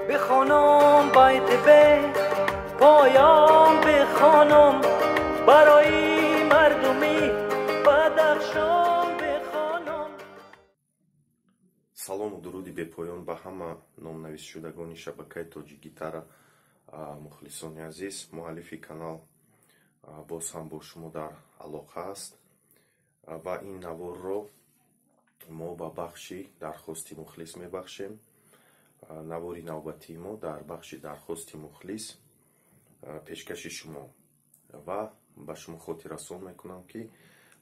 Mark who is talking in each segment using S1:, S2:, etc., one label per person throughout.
S1: بخوانم بیت به پایان بخوانم برای مردمی بدخشان بخوانم.
S2: салому дуруди бепоён ба ҳама номнависшудагони шабакаи тоҷи гитара мухлисони азиз. муаллифи канал боз ҳам бо шумо дар алоқа аст ва ин наворро мо ба бахши дархости мухлис мебахшем. навори навбатии мо дар бахши дархости мухлис пешкаши шумо ва ба шумо хотиррасон мекунам ки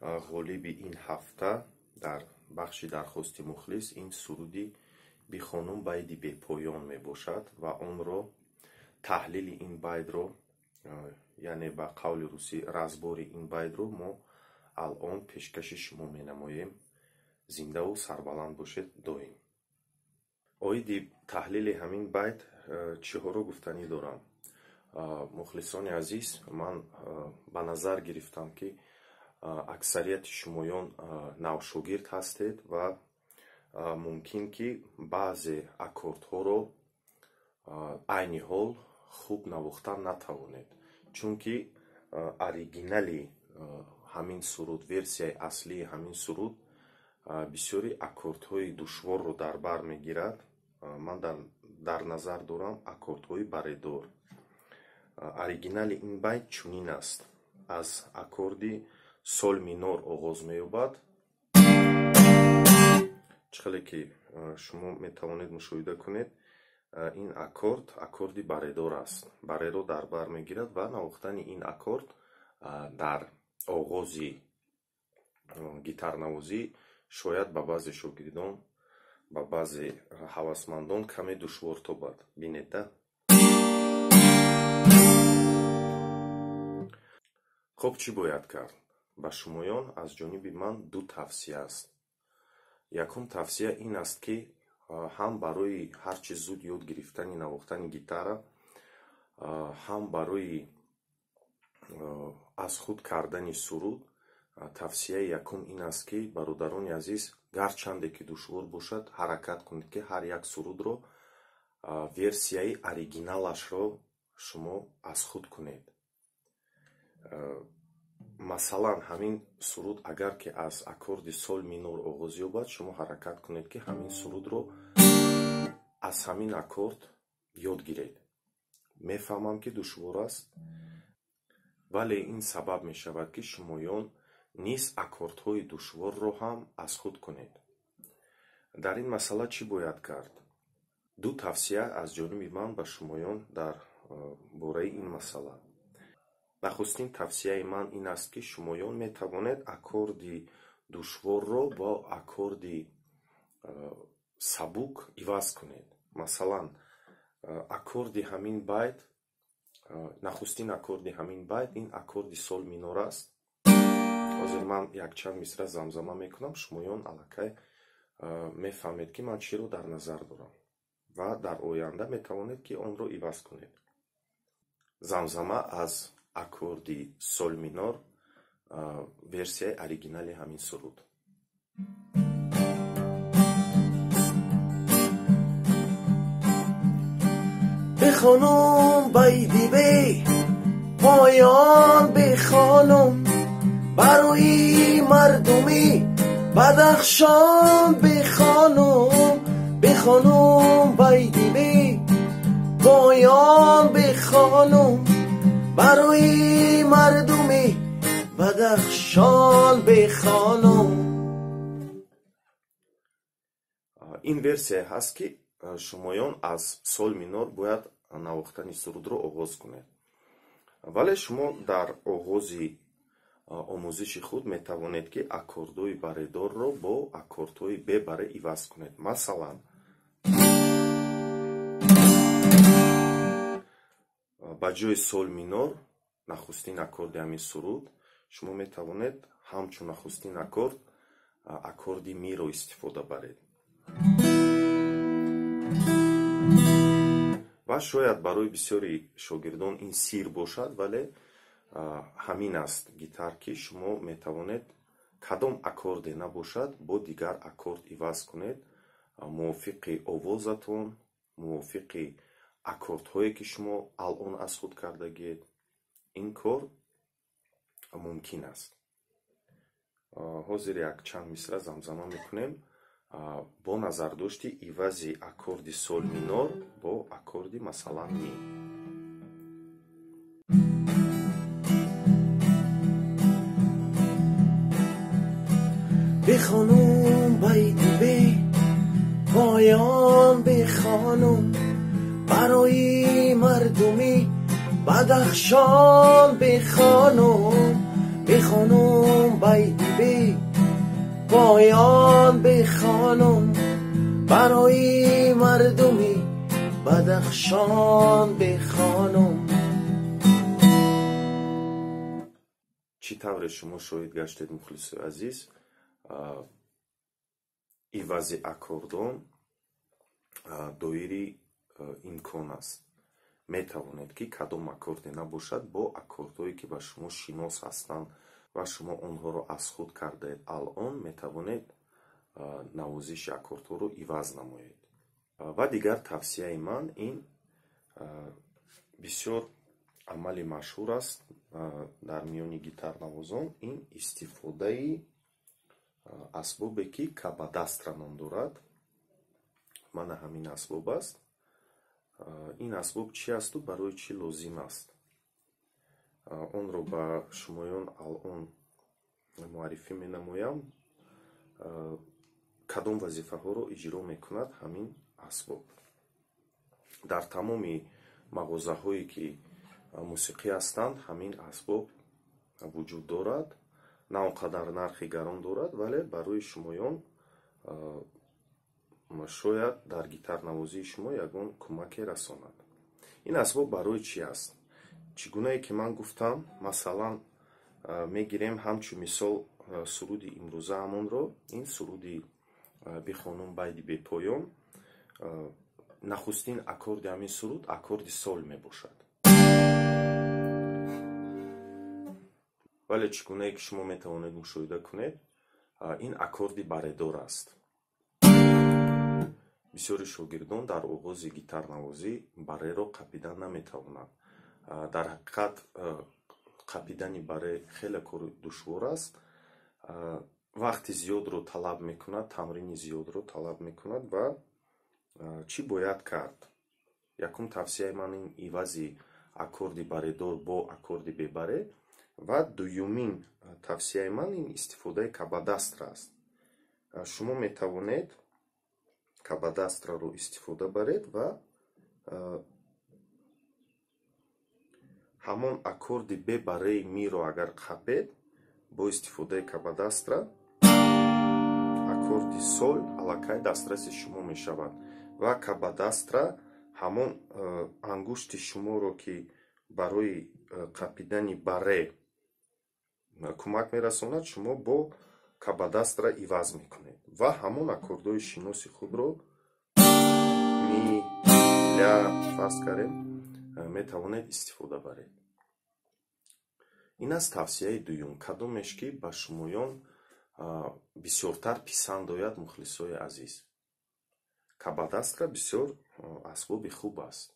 S2: ғолиби ин ҳафта дар бахши дархости мухлис ин суруди бихонум байди бепоён мебошад ва онро таҳлили ин байдро яъне ба қавли русӣ разбори ин байдро мо алон пешкаши шумо менамоем. зиндаву сарбаланд бошед доим. оиди таҳлили ҳамин байт чиҳоро гуфтанӣ дорам. мухлисони азиз, ман ба назар гирифтам ки аксарияти шумоён навшогирд ҳастед ва мумкин ки баъзе аккордҳоро айни ҳол хуб навохтан натавонед, чунки оригинали ҳамин суруд, версияи аслии ҳамин суруд бисёри аккордҳои душворро дар бар мегирад. ман дар назар дорам аккордҳои баредор. оригинали ин байт чунин аст: аз аккорди сол минор оғоз меёбад. чхеле ки шумо метавонед мушоҳида кунед, ин аккорди баредор аст. бареро дар бар мегирад ва навохтани ин аккорд дар оғози гитарнавозӣ шояд ба баъзе шогирдон, ба баъзе ҳавасмандон каме душвор тобад. бинед да? хуб, чӣ бояд кард? ба шумоён аз ҷониби ман ду тавсия аст. якум тавсия ин аст ки ҳам барои ҳарчи зуд ёд гирифтани навохтани гитара, ҳам барои аз худ кардани суруд, тавсияи якум ин аст ки бародарони азиз, гарчанде ки душвор бошад, ҳаракат кунед ки ҳар як сурудро версияи оригиналашро шумо аз худ кунед. масалан, ҳамин суруд агар ки аз аккорди сол минор оғоз ёбад, шумо ҳаракат кунед ки ҳамин сурудро аз ҳамин аккорд ёд гиред. мефаҳмам ки душвор аст, вале ин сабаб мешавад ки шумоён низ аккордҳои душворро ҳам аз худ кунед. дар ин масъала чӣ бояд кард? ду тавсия аз ҷониби ман ба шумоён дар бораи ин масъала. нахустин тавсияи ман ин аст ки шумоён метавонед аккорди душворро бо аккорди сабук иваз кунед. масалан, аккорди ҳамин байт, нахустин аккорди ҳамин байт ин аккорди сол минор аст. ҳозир ман якчанд мисра замзама мекунам, шумоён аллакай мефаҳмед ки ман чиро дар назар дорам ва дар оянда метавонед ки онро иваз кунед. замзама аз аккорди сол минор, версияи оригинали ҳамин суруд.
S3: بخوانم بیدی به پایان بخوانم برای مردمی بدخشان بخوانم. بخوانم بیدی به پایان بخوانم برای مردمی بدخشان بخوانم.
S2: این ورسیه هست که шумоён аз сол минор бояд навохтани сурудро оғоз кунед. вале шумо дар оғози омӯзиши худ метавонед ки аккордҳои баредорро бо аккордҳои бебаре иваз кунед. масалан, ба ҷои сол минор, нахустин аккорди ҳамин суруд, шумо метавонед ҳамчун нахустин аккорди миро истифода баред. ва шояд барои бисёри шогирдон ин сир бошад, вале ҳамин аст гитар ки шумо метавонед кадом аккорде набошад бо дигар аккорд иваз кунед, мувофиқи овозатон, мувофиқи аккордҳое ки шумо алон аз худ кардагиед, ин кор мумкин аст. ҳозир як чанд мисра замзама мекунем бо назардошти ивази аккорди сол минор бо аккорди масалан ми.
S3: بخانم بیتی به پایان بخانم برای مردمی بدخشان بخانم بخانم بیتی به پایان بخانم برای مردمی بدخشان بخانم.
S2: чӣ тавре шумо шоҳид гаштед мухлисои азиз, ивази аккордон доири имкон аст. метавонед ки кадом аккорде набошад бо аккордҳое ки ба шумо шинос ҳастанд ва шумо онҳоро аз худ кардаед алон метавонед навозиши аккордҳоро иваз намоед. ва дигар тавсияи ман ин бисёр амали машҳур аст дар миёни гитарнавозон, ин истифодаи асбобе ки кабадастра ном дорад. мана ҳамин асбоб аст. ин асбоб чӣ асту барои чӣ лозим аст, онро ба шумоён алон муаррифӣ менамоям. кадом вазифаҳоро иҷро мекунад ҳамин асбоб. дар тамоми мағозаҳое ки мусиқӣ ҳастанд ҳамин асбоб вуҷуд дорад. на он қадар нархи гарон дорад, вале барои шумоён шояд дар гитарнавозии шумо ягон кӯмаке расонад. ин асбоб барои чӣ аст? чӣ гунае ки ман гуфтам, масалан мегирем ҳамчун мисол суруди имрӯзаамонро, ин суруди бихонум байди бепоён, нахустин аккорди ҳамин суруд аккорди сол мебошад. вале чӣ гунае ки шумо метавонед мушоҳида кунед, ин аккорди баредор аст. бисёри шогирдон дар оғози гитарнавозӣ бареро қапидан наметавонанд. дар ҳақиқат қапидани баре хеле кори душвор аст. вақти зиёдро талаб мекунад, тамрини зиёдро талаб мекунад. ва чӣ бояд кард? якум тавсияи ман ин ивази аккорди баредор бо аккорди бебаре. ва дуюмин тавсияи ман ин истифодаи кабадастра аст. шумо метавонед кабадастраро истифода баред ва ҳамон аккорди бебареи миро агар қапед бо истифодаи кабадастра, аккорди сол аллакай дастраси шумо мешавад ва кабадастра ҳамон ангушти шуморо ки барои қапидани баре кӯмак мерасонад, шумо бо кабадастра иваз мекунед ва ҳамон аккордҳои шиноси худро ми, ля, фарз кардем метавонед истифода баред. ин аст тавсияи дуюм. кадомеш ки ба шумоён бисёртар писанд ояд мухлисои азиз. кабадастра бисёр асбоби хуб аст.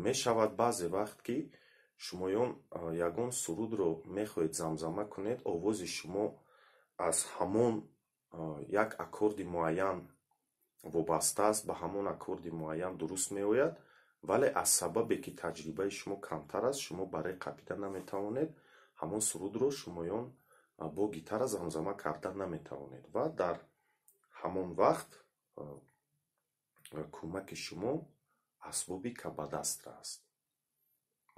S2: мешавад баъзе вақт ки шумоён ягон сурудро мехоҳед замзама кунед, овози шумо аз ҳамон як аккорди муайян вобаста аст, ба ҳамон аккорди муайян дуруст меояд, вале аз сабабе ки таҷрибаи шумо камтар аст, шумо барои қапида наметавонед, ҳамон сурудро шумоён бо гитара замзама карда наметавонед ва дар ҳамон вақт кӯмаки шумо асбоби кабадастра аст.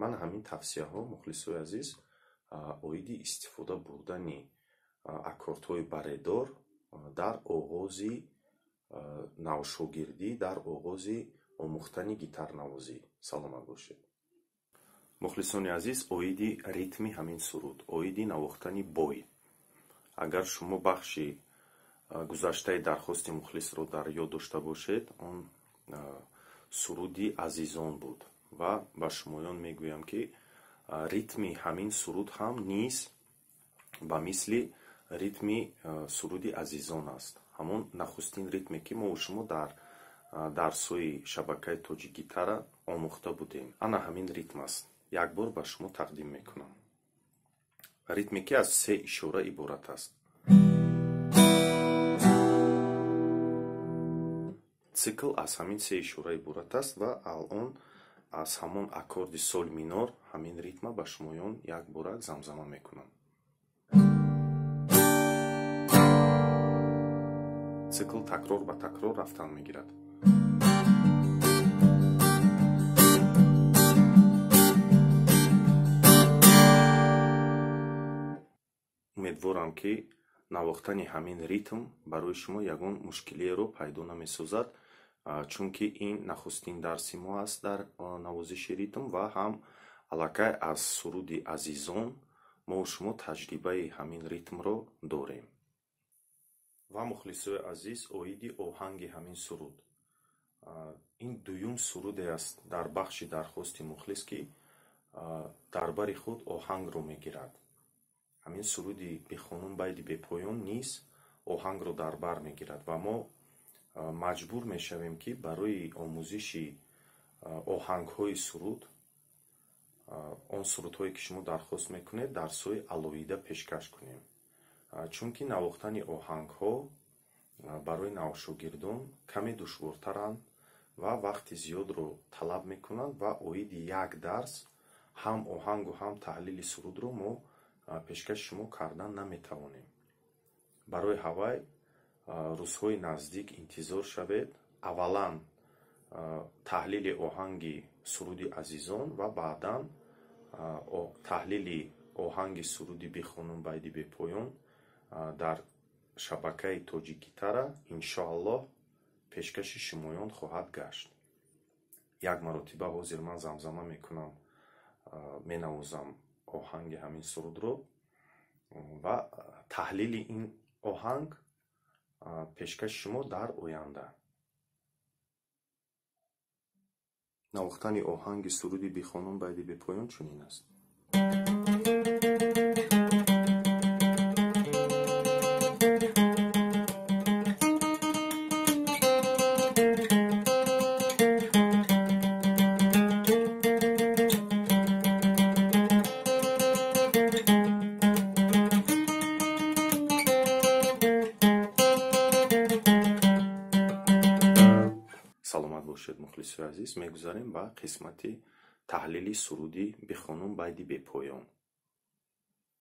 S2: ман ҳамин тавсияҳо мухлисои азиз оиди истифода бурдани аккордҳои баредор дар оғози навшогирдӣ, дар оғози омӯхтани гитарнавозӣ. саломат бошед. мухлисони азиз, оиди ритми ҳамин суруд, оиди навохтани бой. агар шумо бахши гузаштаи дархости мухлисро дар ёд дошта бошед, он суруди азизон буд ва ба шумоён мегӯям ки ритми ҳамин суруд ҳам низ ба мисли ритми суруди азизон аст. ҳамон нахустин ритме ки мо шумо дар дарсҳои шабакаи тоҷи гитара омӯхта будем. Ана ҳамин ритм аст. Як бор ба шумо тақдим мекунам. ритме ки аз 3 ишора иборат аст. цикл аз ҳамин 3 ишора иборат аст ва алон аз ҳамон аккорди сол минор ҳамин ритма ба шумоён як борак замзама мекунам. цикл такрор ба такрор рафтан мегирад. умедворам ки навохтани ҳамин ритм барои шумо ягон мушкилиеро пайдо намесозад, чунки ин нахустин дарси мо аст дар навозиши ритм ва ҳам аллакай аз суруди азизон мо шумо таҷрибаи ҳамин ритмро дорем. ва мухлисои азиз, оиди оҳанги ҳамин суруд. ин дуюм суруде аст дар бахши дархости мухлис ки дар бари худ оҳангро мегирад. ҳамин суруди бихонум байди бепоён низ оҳангро дар бар мегирад ва мо маҷбур мешавем ки барои омӯзиши оҳангҳои суруд, он сурудҳое ки шумо дархост мекунед, дарсҳои алоҳида пешкаш кунем. чунки навохтани оҳангҳо барои навшогирдон каме душвортаранд ва вақти зиёдро талаб мекунанд ва оиди як дарс ҳам оҳангу ҳам таҳлили сурудро мо пешкаши шумо кардан наметавонем. барои ҳавай рӯзҳои наздик интизор шавед. аввалан таҳлили оҳанги суруди азизон ва баъдан таҳлили оҳанги суруди бихонум байди бепоён дар шабакаи тоҷи гитара иншоаллоҳ пешкаши шумоён хоҳад гашт. як маротиба ҳозир ман замзама мекунам, менавозам оҳанги ҳамин сурудро ва таҳлили ин оҳанг пешкаши шумо дар оянда. навохтани оҳанги суруди бихонум байди бепоён чунин аст. саломат бошед мухлисои азиз. мегузарем ба қисмати таҳлили суруди бихонум байди бепоён.